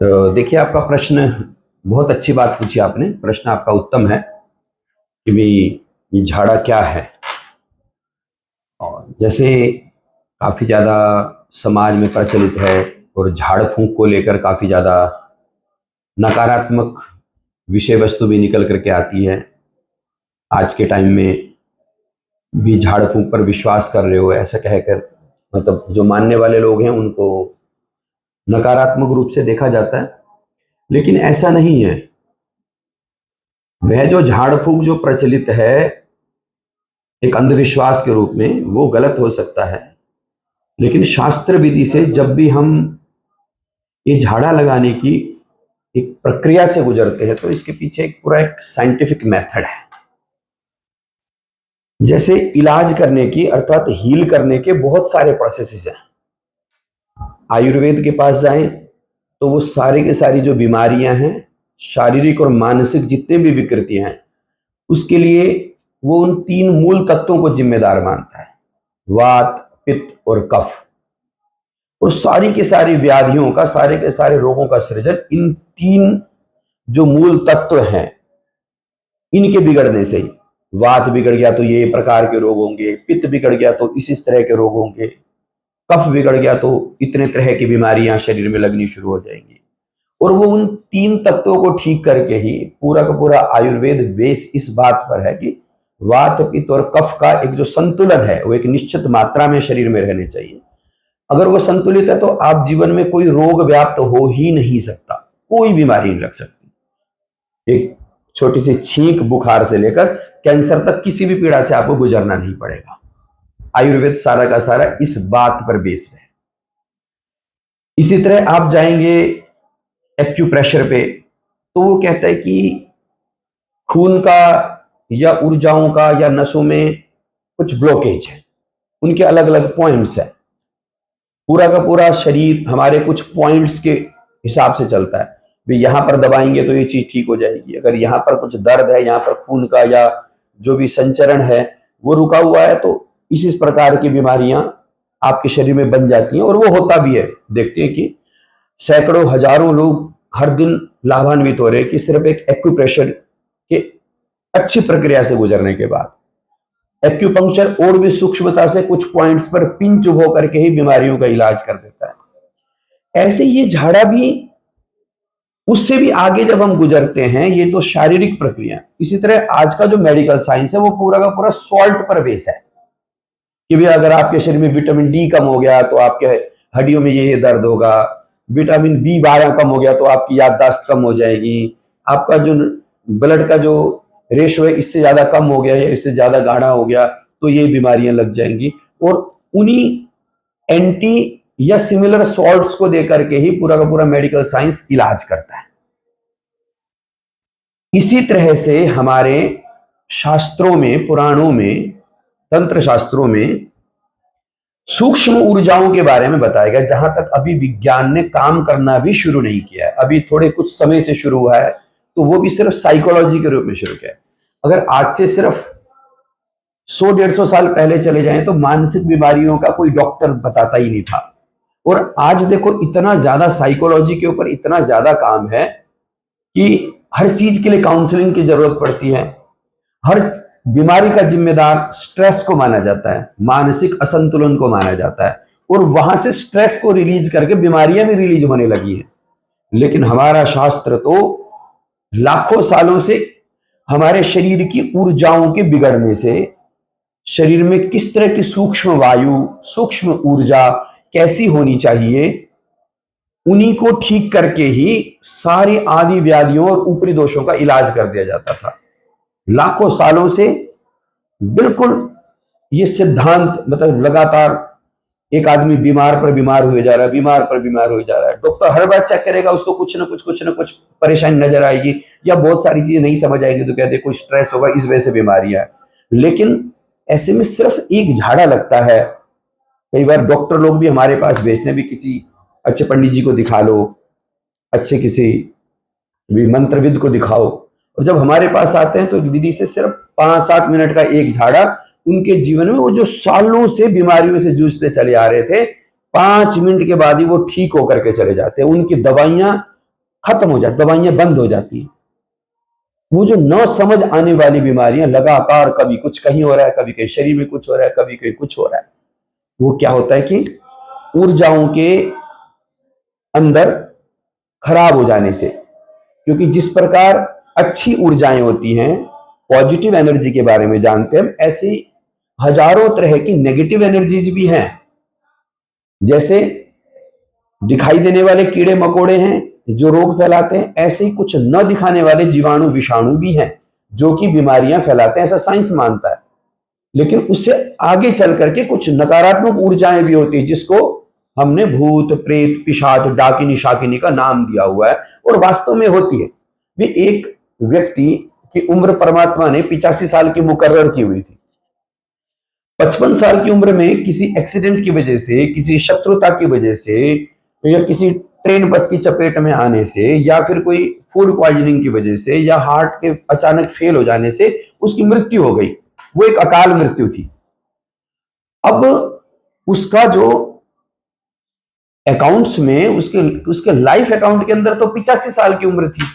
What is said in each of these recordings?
तो देखिए, आपका प्रश्न बहुत अच्छी बात पूछी आपने। प्रश्न आपका उत्तम है कि भाई ये झाड़ा क्या है। और जैसे काफ़ी ज़्यादा समाज में प्रचलित है और झाड़ फूंक को लेकर काफ़ी ज़्यादा नकारात्मक विषय वस्तु भी निकल करके आती है। आज के टाइम में भी झाड़ फूंक पर विश्वास कर रहे हो ऐसा कहकर, मतलब जो मानने वाले लोग हैं उनको नकारात्मक रूप से देखा जाता है, लेकिन ऐसा नहीं है। वह जो झाड़ फूंक जो प्रचलित है एक अंधविश्वास के रूप में, वो गलत हो सकता है, लेकिन शास्त्र विधि से जब भी हम ये झाड़ा लगाने की एक प्रक्रिया से गुजरते हैं तो इसके पीछे एक पूरा एक साइंटिफिक मेथड है। जैसे इलाज करने की अर्थात हील करने के बहुत सारे प्रोसेसेस हैं। आयुर्वेद के पास जाएं तो वो सारी की सारी जो बीमारियां हैं, शारीरिक और मानसिक जितने भी विकृतियां हैं, उसके लिए वो उन तीन मूल तत्वों को जिम्मेदार मानता है, वात, पित्त और कफ। और सारी की सारी व्याधियों का, सारे के सारे रोगों का सृजन इन तीन जो मूल तत्व हैं इनके बिगड़ने से ही। वात बिगड़ गया तो ये प्रकार के रोग होंगे, पित्त बिगड़ गया तो इस तरह के रोग होंगे, कफ बिगड़ गया तो इतने तरह की बीमारियां शरीर में लगनी शुरू हो जाएंगी। और वो उन तीन तत्वों को ठीक करके ही पूरा का पूरा आयुर्वेद बेस इस बात पर है कि वात, पित्त और कफ का एक जो संतुलन है वो एक निश्चित मात्रा में शरीर में रहने चाहिए। अगर वो संतुलित है तो आप जीवन में कोई रोग व्याप्त हो ही नहीं सकता, कोई बीमारी नहीं लग सकती। एक छोटी सी छींक बुखार से लेकर कैंसर तक किसी भी पीड़ा से आपको गुजरना नहीं पड़ेगा। आयुर्वेद सारा का सारा इस बात पर बेस्ड है। इसी तरह आप जाएंगे एक्यूप्रेशर पे तो वो कहता है कि खून का या ऊर्जाओं का या नसों में कुछ ब्लॉकेज है, उनके अलग अलग पॉइंट्स है। पूरा का पूरा शरीर हमारे कुछ पॉइंट्स के हिसाब से चलता है। भी यहां पर दबाएंगे तो ये चीज ठीक हो जाएगी, अगर यहां पर कुछ दर्द है, यहां पर खून का या जो भी संचरण है वो रुका हुआ है, तो इस प्रकार की बीमारियां आपके शरीर में बन जाती हैं। और वो होता भी है। देखते हैं कि सैकड़ों हजारों लोग हर दिन लाभान्वित हो रहे हैं कि सिर्फ एक एक्यूप्रेशर के अच्छी प्रक्रिया से गुजरने के बाद। एक्यूपंक्चर और भी सूक्ष्मता से कुछ पॉइंट्स पर पिंच हो करके ही बीमारियों का इलाज कर देता है। ऐसे ये झाड़ा भी उससे भी आगे जब हम गुजरते हैं, ये तो शारीरिक प्रक्रिया। इसी तरह आज का जो मेडिकल साइंस है वो पूरा का पूरा सॉल्ट पर बेस है कि भी अगर आपके शरीर में विटामिन डी कम हो गया तो आपके हड्डियों में ये दर्द होगा, विटामिन बी 12 कम हो गया तो आपकी याददाश्त कम हो जाएगी, आपका जो ब्लड का जो रेशो है इससे ज्यादा कम हो गया या इससे ज्यादा गाढ़ा हो गया तो ये बीमारियां लग जाएंगी। और उन्हीं एंटी या सिमिलर सॉल्ट्स को देकर के ही पूरा का पूरा मेडिकल साइंस इलाज करता है। इसी तरह से हमारे शास्त्रों में, पुराणों में, तंत्र शास्त्रों में सूक्ष्म ऊर्जाओं के बारे में बताया गया, जहां तक अभी विज्ञान ने काम करना भी शुरू नहीं किया है। अभी थोड़े कुछ समय से शुरू हुआ है, तो वो भी सिर्फ साइकोलॉजी के रूप में शुरू किया है। अगर आज से सिर्फ 100-150 साल पहले चले जाएं तो मानसिक बीमारियों का कोई डॉक्टर बताता ही नहीं था। और आज देखो इतना ज्यादा साइकोलॉजी के ऊपर इतना ज्यादा काम है कि हर चीज के लिए काउंसलिंग की जरूरत पड़ती है। हर बीमारी का जिम्मेदार स्ट्रेस को माना जाता है, मानसिक असंतुलन को माना जाता है, और वहां से स्ट्रेस को रिलीज करके बीमारियां भी रिलीज होने लगी हैं। लेकिन हमारा शास्त्र तो लाखों सालों से हमारे शरीर की ऊर्जाओं के बिगड़ने से, शरीर में किस तरह की सूक्ष्म वायु, सूक्ष्म ऊर्जा कैसी होनी चाहिए, उन्हीं को ठीक करके ही सारी आदि व्याधियों और ऊपरी दोषों का इलाज कर दिया जाता था। लाखों सालों से बिल्कुल ये सिद्धांत, मतलब लगातार एक आदमी बीमार पर बीमार हुए जा रहा है, बीमार पर बीमार हुए जा रहा है। डॉक्टर हर बार चेक करेगा, उसको कुछ ना कुछ परेशानी नजर आएगी या बहुत सारी चीजें नहीं समझ आएगी तो कहते कोई स्ट्रेस होगा, इस वजह से बीमारियां है। लेकिन ऐसे में सिर्फ एक झाड़ा लगता है। कई बार डॉक्टर लोग भी हमारे पास भेजते भी, किसी अच्छे पंडित जी को दिखा लो, अच्छे किसी भी मंत्रविद को दिखाओ। और जब हमारे पास आते हैं तो एक विधि से सिर्फ 5-7 मिनट का एक झाड़ा उनके जीवन में, वो जो सालों से बीमारियों से जूझते चले आ रहे थे, 5 मिनट के बाद ही वो ठीक होकर के चले जाते हैं, उनकी दवाइयां खत्म हो जाती, दवाइयां बंद हो जाती हैं। वो जो न समझ आने वाली बीमारियां लगातार, कभी कुछ कहीं हो रहा है, कभी कहीं शरीर में कुछ हो रहा है, कभी कहीं कुछ हो रहा है, वो क्या होता है कि ऊर्जाओं के अंदर खराब हो जाने से। क्योंकि जिस प्रकार अच्छी ऊर्जाएं होती हैं, पॉजिटिव एनर्जी के बारे में जानते हैं हम, ऐसी हजारों तरह की नेगेटिव एनर्जीज भी हैं। जैसे दिखाई देने वाले कीड़े मकोड़े हैं जो रोग फैलाते हैं, ऐसे ही कुछ न दिखाने वाले जीवाणु विषाणु भी हैं जो कि बीमारियां फैलाते हैं, ऐसा साइंस मानता है। लेकिन उससे आगे चल करके कुछ नकारात्मक ऊर्जाएं भी होती है, जिसको हमने भूत प्रेत पिशाच डाकिनी शाकिनी का नाम दिया हुआ है, और वास्तव में होती है। भी एक व्यक्ति की उम्र परमात्मा ने 85 साल की मुकर्रर की हुई थी। 55 साल की उम्र में किसी एक्सीडेंट की वजह से, किसी शत्रुता की वजह से, या किसी ट्रेन बस की चपेट में आने से, या फिर कोई फूड पॉइजनिंग की वजह से, या हार्ट के अचानक फेल हो जाने से उसकी मृत्यु हो गई। वो एक अकाल मृत्यु थी। अब उसका जो अकाउंट्स में, उसके उसके लाइफ अकाउंट के अंदर तो 85 साल की उम्र थी।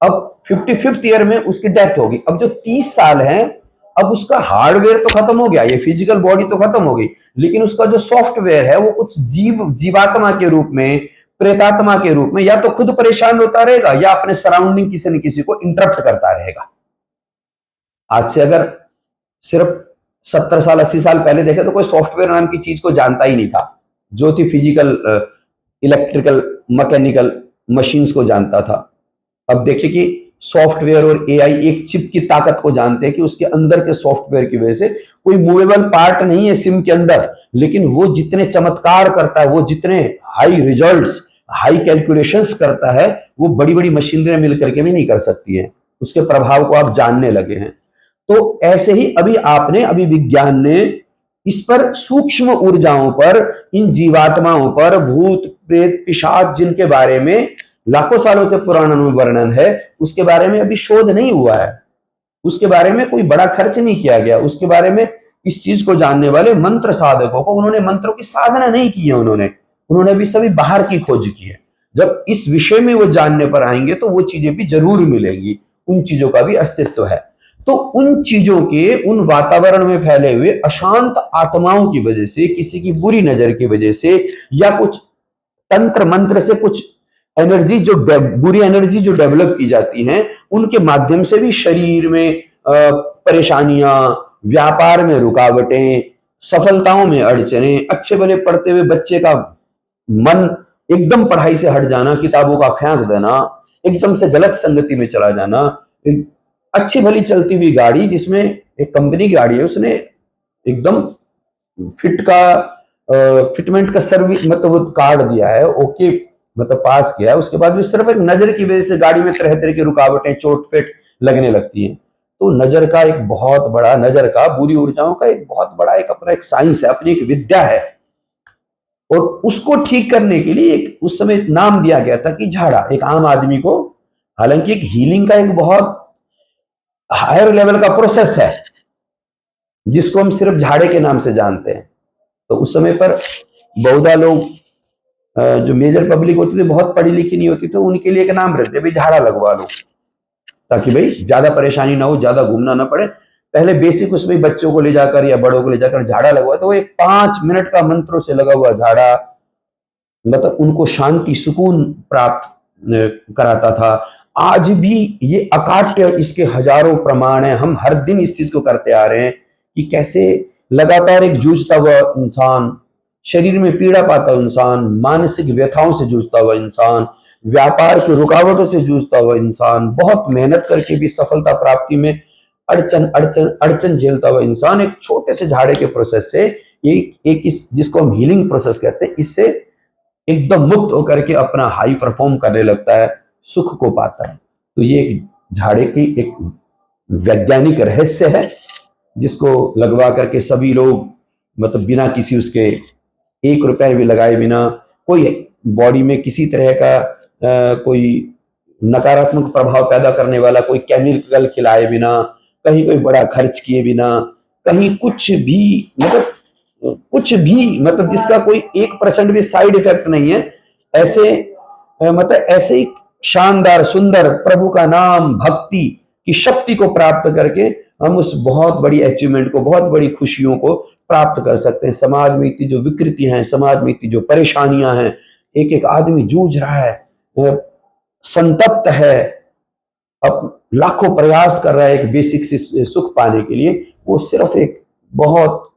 अब 55th ईयर में उसकी डेथ होगी। अब जो 30 साल है, अब उसका हार्डवेयर तो खत्म हो गया, ये फिजिकल बॉडी तो खत्म हो गई, लेकिन उसका जो सॉफ्टवेयर है वो कुछ जीवात्मा के रूप में, प्रेतात्मा के रूप में, या तो खुद परेशान होता रहेगा या अपने सराउंडिंग किसी न किसी को इंटरप्ट करता रहेगा। आज से अगर सिर्फ 70 साल 80 साल पहले देखे तो कोई सॉफ्टवेयर नाम की चीज को जानता ही नहीं था। जो थी फिजिकल, इलेक्ट्रिकल, मैकेनिकल मशीन्स को जानता था। अब देखिए कि सॉफ्टवेयर और एआई एक चिप की ताकत को जानते हैं कि उसके अंदर के सॉफ्टवेयर की वजह से कोई मूवेबल पार्ट नहीं है सिम के अंदर, लेकिन वो जितने चमत्कार करता है, वो जितने हाई रिजल्ट्स, हाई कैलकुलेशंस करता है, वो बड़ी बड़ी मशीनरी मिलकर के भी नहीं कर सकती है। उसके प्रभाव को आप जानने लगे हैं। तो ऐसे ही अभी विज्ञान ने इस पर सूक्ष्म ऊर्जाओं पर, इन जीवात्माओं पर, भूत प्रेत पिशाच जिनके बारे में लाखों सालों से पुराना वर्णन है, उसके बारे में अभी शोध नहीं हुआ है। उसके बारे में कोई बड़ा खर्च नहीं किया गया। उसके बारे में इस चीज को जानने वाले मंत्र साधकों को, उन्होंने मंत्रों की साधना नहीं की है, उन्होंने भी सभी बाहर की खोज की है। जब इस विषय में वो जानने पर आएंगे तो वो चीजें भी जरूर मिलेंगी, उन चीजों का भी अस्तित्व है। तो उन चीजों के, उन वातावरण में फैले हुए अशांत आत्माओं की वजह से, किसी की बुरी नजर की वजह से, या कुछ तंत्र मंत्र से कुछ एनर्जी, जो बुरी एनर्जी जो डेवलप की जाती हैं, उनके माध्यम से भी शरीर में परेशानियां, व्यापार में रुकावटें, सफलताओं में अड़चने, अच्छे भले पढ़ते हुए बच्चे का मन एकदम पढ़ाई से हट जाना, किताबों का फेंक देना, एकदम से गलत संगति में चला जाना, अच्छी भली चलती हुई गाड़ी, जिसमें एक कंपनी की गाड़ी है, उसने एकदम फिटमेंट का सर्विस मतलब कार्ड दिया है, ओके मतलब पास किया है, उसके बाद भी सिर्फ एक नजर की वजह से गाड़ी में तरह तरह की रुकावटें, चोट फेट लगने लगती हैं। तो नजर का एक बहुत बड़ा, नजर का, बुरी ऊर्जाओं का एक बहुत बड़ा एक अपना एक साइंस है, अपनी एक विद्या है। और उसको ठीक करने के लिए एक उस समय नाम दिया गया था कि झाड़ा, एक आम आदमी को, हालांकि एक हीलिंग का एक बहुत हायर लेवल का प्रोसेस है जिसको हम सिर्फ झाड़े के नाम से जानते हैं। तो उस समय पर बहुधा लोग, जो मेजर पब्लिक होती थी, बहुत पढ़ी लिखी नहीं होती, तो उनके लिए एक नाम रखते, भाई झाड़ा लगवा लो, ताकि भाई ज्यादा परेशानी ना हो, ज्यादा घूमना ना पड़े। पहले बेसिक उसमें बच्चों को ले जाकर या बड़ों को ले जाकर झाड़ा लगवा, तो वो एक 5 मिनट का मंत्रों से लगा हुआ झाड़ा, मतलब उनको शांति सुकून प्राप्त कराता था। आज भी ये अकाट्य, इसके हजारों प्रमाण हैं। हम हर दिन इस चीज को करते आ रहे हैं कि कैसे लगातार एक जूझता हुआ इंसान, शरीर में पीड़ा पाता हुआ इंसान, मानसिक व्यथाओं से जूझता हुआ इंसान, व्यापार की रुकावटों से जूझता हुआ इंसान, बहुत मेहनत करके भी सफलता प्राप्ति में अड़चन अड़चन अड़चन झेलता हुआ इंसान, एक छोटे से झाड़े के प्रोसेस से, एक इस जिसको हम हीलिंग प्रोसेस कहते हैं, इससे एकदम मुक्त होकर के अपना हाई परफॉर्म करने लगता है, सुख को पाता है। तो ये एक झाड़े की एक वैज्ञानिक रहस्य है, जिसको लगवा करके सभी लोग, मतलब बिना किसी उसके 1 रुपया भी लगाए बिना, कोई बॉडी में किसी तरह का कोई नकारात्मक प्रभाव पैदा करने वाला कोई केमिकल खिलाए बिना, कहीं कोई बड़ा खर्च किए बिना, कहीं कुछ भी, मतलब कुछ भी मतलब जिसका कोई 1% भी साइड इफेक्ट नहीं है, ऐसे मतलब ऐसे ही शानदार सुंदर प्रभु का नाम भक्ति की शक्ति को प्राप्त करके हम उस बहुत बड़ी अचीवमेंट को, बहुत बड़ी खुशियों को प्राप्त कर सकते हैं। समाज में इतनी जो विकृतियां हैं, समाज में इतनी जो परेशानियां हैं, एक एक आदमी जूझ रहा है, संतप्त है, अब लाखों प्रयास कर रहा है एक बेसिक सुख पाने के लिए, वो सिर्फ एक बहुत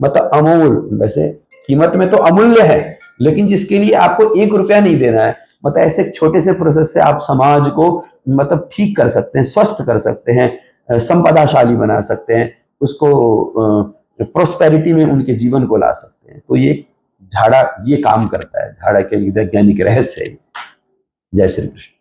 मतलब अमूल, वैसे कीमत में तो अमूल्य है, लेकिन जिसके लिए आपको 1 रुपया नहीं देना है, मतलब ऐसे छोटे से प्रोसेस से आप समाज को मतलब ठीक कर सकते हैं, स्वस्थ कर सकते हैं, संपदाशाली बना सकते हैं, उसको प्रोस्पेरिटी में उनके जीवन को ला सकते हैं। तो ये झाड़ा ये काम करता है, झाड़ा के वैज्ञानिक रहस्य है। जय श्री कृष्ण।